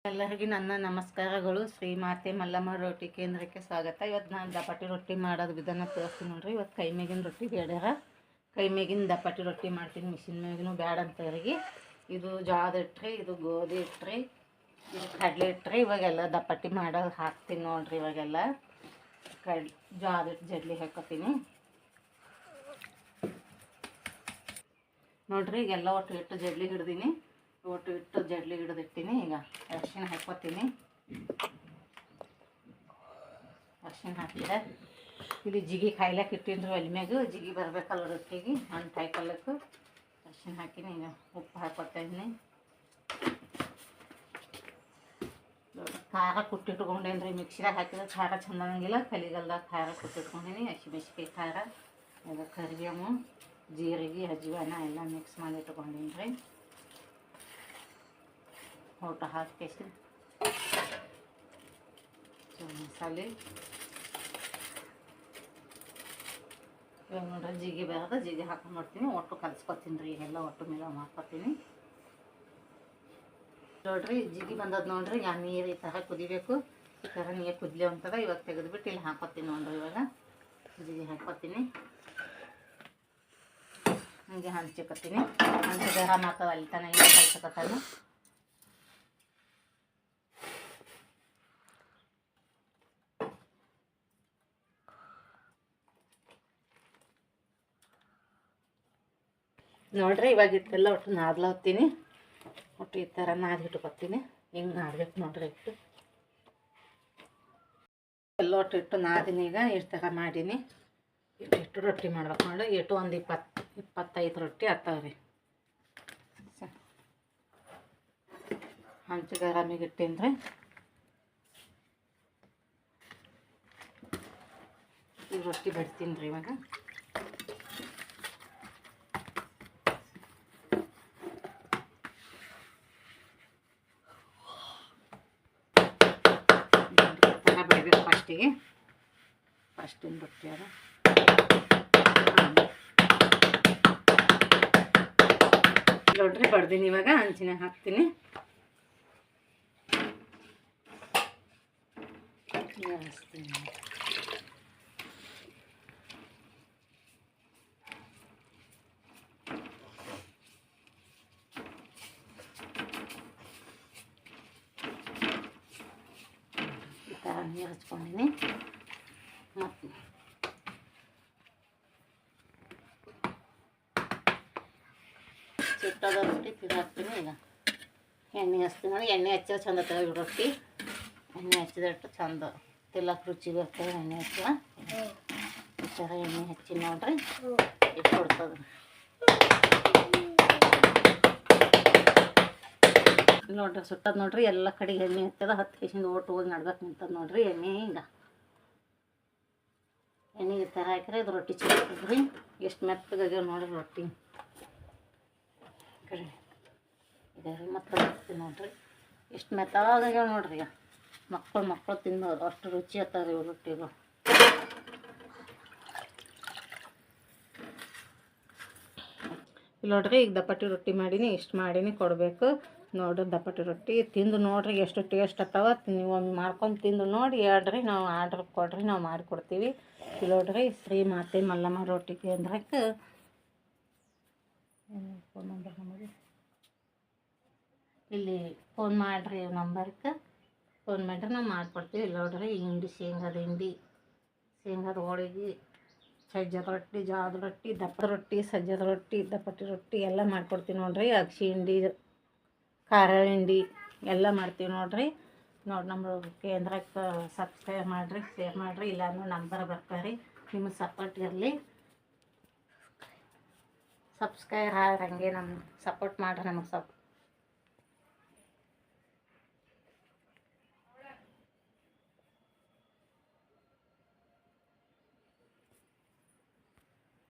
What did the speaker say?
ಎಲ್ಲರಿಗೂ ನನ್ನ ನಮಸ್ಕಾರಗಳು. ಶ್ರೀ ಮಾತೆ ಮಲ್ಲಮ್ಮ ರೊಟ್ಟಿ ಕೇಂದ್ರಕ್ಕೆ ಸ್ವಾಗತ. ಇವತ್ತು ನಾನು ದಪಾಟಿ ರೊಟ್ಟಿ ಮಾಡೋದು ವಿಧಾನ ತೋರಿಸ್ತೀನಿ ನೋಡ್ರಿ. ಇವತ್ತು ಕೈ ಮೇಗಿನ ರೊಟ್ಟಿ ಬೇಡ್ಯಾರ, ಕೈ ಮೇಗಿನ ದಪಾಟಿ ರೊಟ್ಟಿ ಮಾಡ್ತೀನಿ. ಮಿಷಿನ್ ಮೇಗಿನೂ ಬ್ಯಾಡ ಅಂತವ್ರಿಗೆ. ಇದು ಜೋಳದ ಇಟ್ರಿ, ಇದು ಗೋಧಿ ಇಟ್ರಿ, ಇದು ಕಡಲೆ ಇಟ್ರಿ. ಇವಾಗೆಲ್ಲ ದಪಾಟಿ ಮಾಡೋದು ಹಾಕ್ತೀನಿ ನೋಡ್ರಿ. ಇವಾಗೆಲ್ಲ ಜೋಳದ ಇಟ್ಟು ಜಡ್ಲಿ ಹಾಕೋತೀನಿ ನೋಡ್ರಿ. ಈಗೆಲ್ಲ ಒಟ್ಟು ಇಟ್ಟು ಜಡ್ಲಿ ಹಿಡ್ದೀನಿ, ಒಟ್ಟು ಇಟ್ಟು ಜಡ್ಲಿ ಹಿಡಿದಿಟ್ಟಿನಿ. ಈಗ ಅರಿಶಿನ ಹಾಕ್ಕೊತೀನಿ. ಅರಿಶಿನ ಹಾಕಿದೆ. ಇಲ್ಲಿ ಜಿಗಿ ಕಾಯ್ಲಕ್ಕೆ ಇಟ್ಟಿನ್ರಿ ಒಲೆ ಮ್ಯಾಗ. ಜಿಗಿ ಬರ್ಬೇಕಲ್ಲ ರೊಟ್ಟಿಗೆ, ಹಣ್ಣು ಕಾಯ್ಕೊಲ್ಲಕ್ಕೆ ಅರಿಶಿನ ಹಾಕಿನಿ. ಈಗ ಉಪ್ಪು ಹಾಕ್ಕೊತೀನಿ. ಖಾರ ಕುಟ್ಟಿಟ್ಕೊಂಡೇನ್ರಿ. ಮಿಕ್ಸಿದಾಗ ಹಾಕಿದ್ರೆ ಖಾರ ಚಂದ ಆಗಂಗಿಲ್ಲ. ಕಲಿಗಲ್ದಾಗ ಖಾರ ಕುಟ್ಟಿಟ್ಕೊಂಡೀನಿ. ಹಸಿಮೆಣ್ಸಿಕಾಯಿ ಖಾರ, ಇದು ಕರಿಬೇವು, ಜೀರಿಗೆ, ಅಜ್ವಾನ ಎಲ್ಲ ಮಿಕ್ಸ್ ಮಾಡಿ ಇಟ್ಕೊಂಡೀನಿ ರೀ. ಊಟ ಹಾಕಿ ಮಸಾಲೆ ಇವಾಗ ನೋಡ್ರಿ. ಜಿಗಿ ಬೇರೆ ಜಿಗಿ ಹಾಕೊಂಡು ಮಾಡ್ತೀನಿ. ಒಟ್ಟು ಕಲಿಸ್ಕೊತೀನಿ ರೀ. ಈಗೆಲ್ಲ ಒಟ್ಟು ಮೇಲೆ ಮಾಡ್ಕೊತೀನಿ ನೋಡ್ರಿ. ಜಿಗಿ ಬಂದದ್ದು ನೋಡ್ರಿ. ಯಾ ನೀರು ಈ ಥರ ಕುದಿಬೇಕು. ಈ ಥರ ನೀರು ಕುದಿಲಿ ಅಂತದ. ಇವಾಗ ತೆಗೆದುಬಿಟ್ಟು ಇಲ್ಲಿ ಹಾಕೋತೀನಿ ನೋಡ್ರಿ. ಇವಾಗ ಜಿಗಿ ಹಾಕ್ಕೊತೀನಿ. ಹಂಗೆ ಹಂಚ್ಕೊತೀನಿ. ಹಂಚಿ ಗರಂ ಆಗ್ತದೆ ಅಲ್ಲಿ ತನಕ ಈಗ ಕಲ್ಸಕತ್ತಾನು. ನೋಡ್ರಿ. ಇವಾಗ ಇಟ್ಟೆಲ್ಲ ಒಟ್ಟು ನಾದ್ಲತ್ತೀನಿ. ಒಟ್ಟು ಈ ಥರ ನಾದಿ ಇಟ್ಕೊತೀನಿ. ಹಿಂಗೆ ನಾದ್ಬೇಕು ನೋಡ್ರಿ. ಇಟ್ಟು ಎಲ್ಲ ಒಟ್ಟು ಇಟ್ಟು ನಾದಿನಿ. ಈಗ ಇಷ್ಟು ಥರ ಮಾಡೀನಿ. ಇಟ್ಟು ರೊಟ್ಟಿ ಮಾಡ್ಬೇಕು ನೋಡಿ. ಇಟ್ಟು ಒಂದು 20-25 ರೊಟ್ಟಿ ಆಗ್ತಾವ್ರಿ. ಹಂಚು ಗರಮಿಗೆ ಇಟ್ಟೀನಿ ರೀ. ಈಗ ರೊಟ್ಟಿ ಬಿಡ್ತೀನಿ ರೀ. ಇವಾಗ ಬೆಳಿಬೇಕು ಫಸ್ಟಿಗೆ. ಫಸ್ಟಿನ ರೊಟ್ಟಿ ಅದ ನೋಡ್ರಿ. ಬಡ್ದೀನಿ. ಇವಾಗ ಹಂಚಿನಾಗ ಹಾಕ್ತೀನಿ. ಈ ಥರ ನೀರು ಹಚ್ಕೊಂಡಿನಿ. ಮತ್ತು ಚಿಟ್ಟದ ರೊಟ್ಟಿ ತಿರುಗಾಕ್ತೀನಿ. ಈಗ ಎಣ್ಣೆ ಹಚ್ತೀನಿ ನೋಡಿ. ಎಣ್ಣೆ ಹಚ್ಚಿದ್ರೆ ಚಂದ ತೆಗೆದು ರೊಟ್ಟಿ. ಎಣ್ಣೆ ಹಚ್ಚಿದಟ್ಟು ಚಂದ ತಿಲ್ಲಕ್ಕೆ ರುಚಿ ಬರ್ತದೆ. ಎಣ್ಣೆ ಹಚ್ಚುವ ಈ ಥರ ಎಣ್ಣೆ ಹಚ್ಚಿ ನೋಡ್ರಿ. ಇಟ್ಟು ಕೊಡ್ತದೆ ನೋಡ್ರಿ. ಸುಟ್ಟದ ನೋಡ್ರಿ. ಎಲ್ಲ ಕಡೆಗೆ ಎಣ್ಣೆ ಹತ್ತದ. 10 ಕೇಸಿಂದ ಓಟು ಹೋಗಿ ನಡ್ಬೇಕು ನಿಂತದ ನೋಡ್ರಿ ಎಣ್ಣೆ. ಈಗ ಎಣ್ಣೆ ಈ ಥರ ಹಾಕಿದ್ರೆ ಇದು ರೊಟ್ಟಿ ಚೆನ್ನಾಗ್ತದ್ರಿ. ಎಷ್ಟು ಮೆತ್ತಗಾಗ್ಯಾವ ನೋಡ್ರಿ ರೊಟ್ಟಿ. ಕಡೆ ಇದೆ ರೀ. ಮತ್ತೆ ಹಾಕ್ತೀನಿ ನೋಡ್ರಿ. ಎಷ್ಟು ಮೆತ್ತಗಾಗ್ಯಾವ ನೋಡ್ರಿ. ಈಗ ಮಕ್ಕಳು ತಿನ್ನೋದು ಅಷ್ಟು ರುಚಿ ಆಗ್ತಾವೆ ಇವು ರೊಟ್ಟಿಗಳು. ಇಲ್ಲಿ ನೋಡ್ರಿ. ಈಗ ದಪಾಟಿ ರೊಟ್ಟಿ ಮಾಡೀನಿ. ಇಷ್ಟು ಮಾಡೀನಿ ಕೊಡಬೇಕು ನೋಡ್ರಿ. ದಪಾಟಿ ರೊಟ್ಟಿ ತಿಂದು ನೋಡ್ರಿ ಎಷ್ಟು ಟೇಸ್ಟ್ ಆಗ್ತಾವ. ನೀವು ಒಮ್ಮೆ ಮಾಡ್ಕೊಂಡು ತಿಂದು ನೋಡಿ ಹೇಳ್ರಿ. ನಾವು ಆರ್ಡ್ರ್ ಕೊಡ್ರಿ, ನಾವು ಮಾಡಿಕೊಡ್ತೀವಿ. ಇಲ್ಲಿ ನೋಡ್ರಿ. ಶ್ರೀ ಮಾತೆ ಮಲ್ಲಮ್ಮ ರೊಟ್ಟಿ ಕೇಂದ್ರಕ್ಕೆ ಫೋನ್ ನಂಬರ್ ನಮಗೆ ಇಲ್ಲಿ ಫೋನ್ ಮಾಡಿರಿ. ನಂಬರ್ಗೆ ಫೋನ್ ಮಾಡಿರಿ, ನಾವು ಮಾಡಿಕೊಡ್ತೀವಿ. ಇಲ್ಲಿ ನೋಡ್ರಿ. ಹಿಂಡಿ, ಶೇಂಗಾದ ಹಿಂಡಿ, ಶೇಂಗಾದ ಹೋಳಿಗೆ, ಸಜ್ಜದ ರೊಟ್ಟಿ, ಜೋಳದ ರೊಟ್ಟಿ, ದಪ್ಪದ ರೊಟ್ಟಿ, ಸಜ್ಜದ ರೊಟ್ಟಿ, ದಪ್ಪಟ್ಟಿ ರೊಟ್ಟಿ ಎಲ್ಲ ಮಾಡ್ಕೊಡ್ತೀವಿ ನೋಡ್ರಿ. ಅಕ್ಷಿ ಹಿಂಡಿ, ಖಾರ ಹಿಂಡಿ ಎಲ್ಲ ಮಾಡ್ತೀವಿ ನೋಡ್ರಿ. ನೋಡಿ ನಮ್ಮ ಕೇಂದ್ರಕ್ಕೆ ಸಬ್ಸ್ಕ್ರೈಬ್ ಮಾಡಿರಿ, ಶೇರ್ ಮಾಡಿರಿ. ಇಲ್ಲಾಂದ್ರೆ ನಂಬರ್ ಬರ್ತಾರೆ. ನಿಮಗೆ ಸಪೋರ್ಟ್ ಇರಲಿ. ಸಬ್ಸ್ಕ್ರೈಬ್ ಆದ್ರೆ ಹಂಗೆ ನಮ್ಗೆ ಸಪೋರ್ಟ್ ಮಾಡಿರಿ. ನಮಗೆ